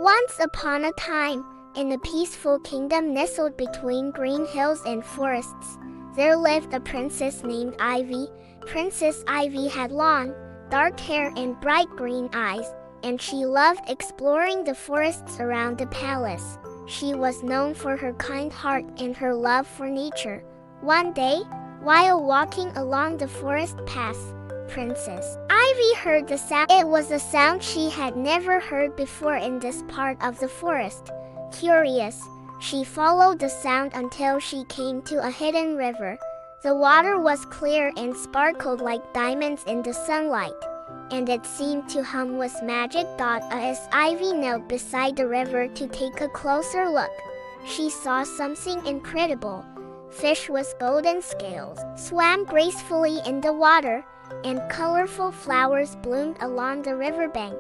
Once upon a time, in a peaceful kingdom nestled between green hills and forests, there lived a princess named Ivy. Princess Ivy had long, dark hair and bright green eyes, and she loved exploring the forests around the palace. She was known for her kind heart and her love for nature. One day, while walking along the forest path, Princess Ivy heard the sound. It was a sound she had never heard before in this part of the forest. Curious, she followed the sound until she came to a hidden river. The water was clear and sparkled like diamonds in the sunlight, and it seemed to hum with magic. As Ivy knelt beside the river to take a closer look, she saw something incredible. Fish with golden scales swam gracefully in the water, and colorful flowers bloomed along the riverbank.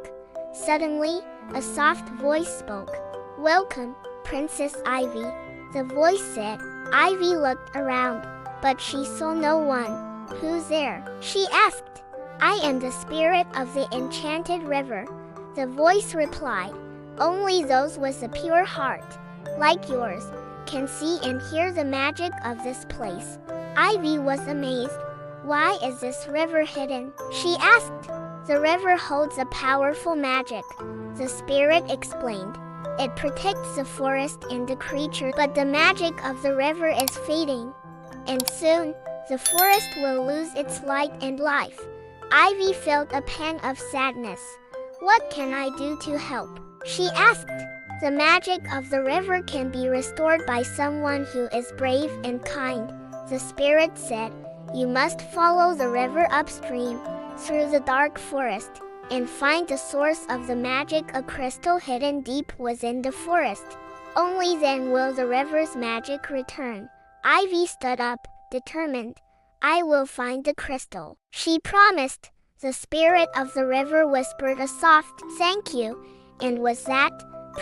Suddenly, a soft voice spoke. "Welcome, Princess Ivy," the voice said. Ivy looked around, but she saw no one. "Who's there?" she asked. "I am the spirit of the Enchanted River," the voice replied. "Only those with a pure heart, like yours, can see and hear the magic of this place." Ivy was amazed. "Why is this river hidden?" she asked. "The river holds a powerful magic," the spirit explained. "It protects the forest and the creatures, but the magic of the river is fading, and soon, the forest will lose its light and life." Ivy felt a pang of sadness. "What can I do to help?" she asked. "The magic of the river can be restored by someone who is brave and kind," the spirit said. "You must follow the river upstream, through the dark forest, and find the source of the magic, a crystal hidden deep within the forest. Only then will the river's magic return." Ivy stood up, determined. "I will find the crystal," she promised. The spirit of the river whispered a soft "thank you," and with that,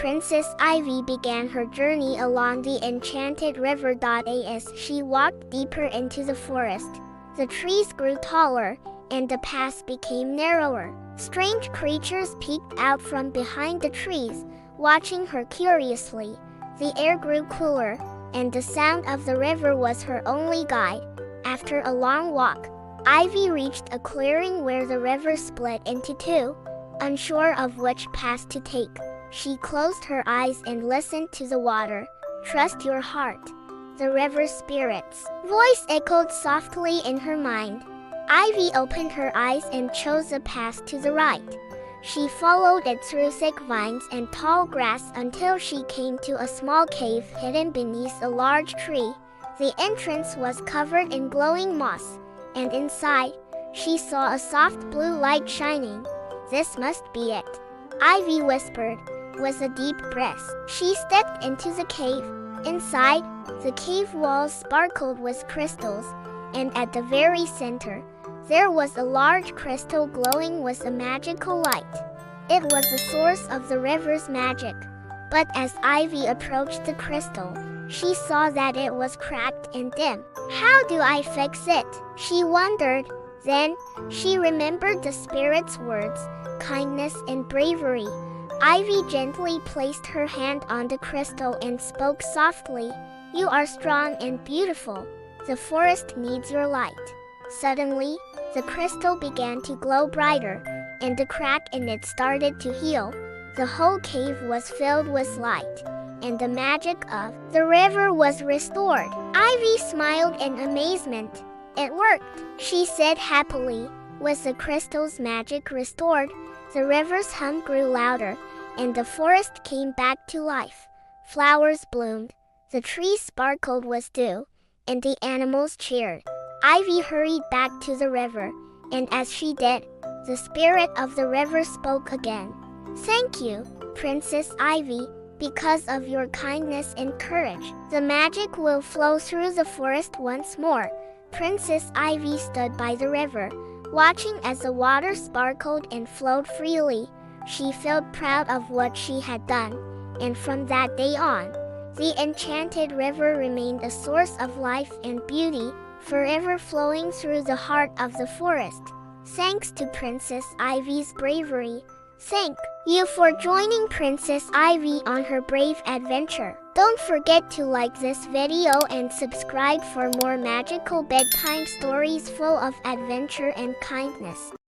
Princess Ivy began her journey along the enchanted river. As she walked deeper into the forest, the trees grew taller, and the path became narrower. Strange creatures peeked out from behind the trees, watching her curiously. The air grew cooler, and the sound of the river was her only guide. After a long walk, Ivy reached a clearing where the river split into two. Unsure of which path to take, she closed her eyes and listened to the water. "Trust your heart," the river spirit's voice echoed softly in her mind. Ivy opened her eyes and chose a path to the right. She followed it through thick vines and tall grass until she came to a small cave hidden beneath a large tree. The entrance was covered in glowing moss, and inside, she saw a soft blue light shining. "This must be it," Ivy whispered, with a deep breath. She stepped into the cave. Inside, the cave walls sparkled with crystals, and at the very center, there was a large crystal glowing with a magical light. It was the source of the river's magic. But as Ivy approached the crystal, she saw that it was cracked and dim. "How do I fix it?" she wondered. Then, she remembered the spirit's words, kindness and bravery. Ivy gently placed her hand on the crystal and spoke softly. "You are strong and beautiful. The forest needs your light." Suddenly, the crystal began to glow brighter, and the crack in it started to heal. The whole cave was filled with light, and the magic of the river was restored. Ivy smiled in amazement. "It worked," she said happily. With the crystal's magic restored, the river's hum grew louder, and the forest came back to life. Flowers bloomed, the trees sparkled with dew, and the animals cheered. Ivy hurried back to the river, and as she did, the spirit of the river spoke again. "Thank you, Princess Ivy. Because of your kindness and courage, the magic will flow through the forest once more." Princess Ivy stood by the river, watching as the water sparkled and flowed freely. She felt proud of what she had done, and from that day on, the Enchanted River remained a source of life and beauty, forever flowing through the heart of the forest. Thanks to Princess Ivy's bravery. Thank you for joining Princess Ivy on her brave adventure. Don't forget to like this video and subscribe for more magical bedtime stories full of adventure and kindness.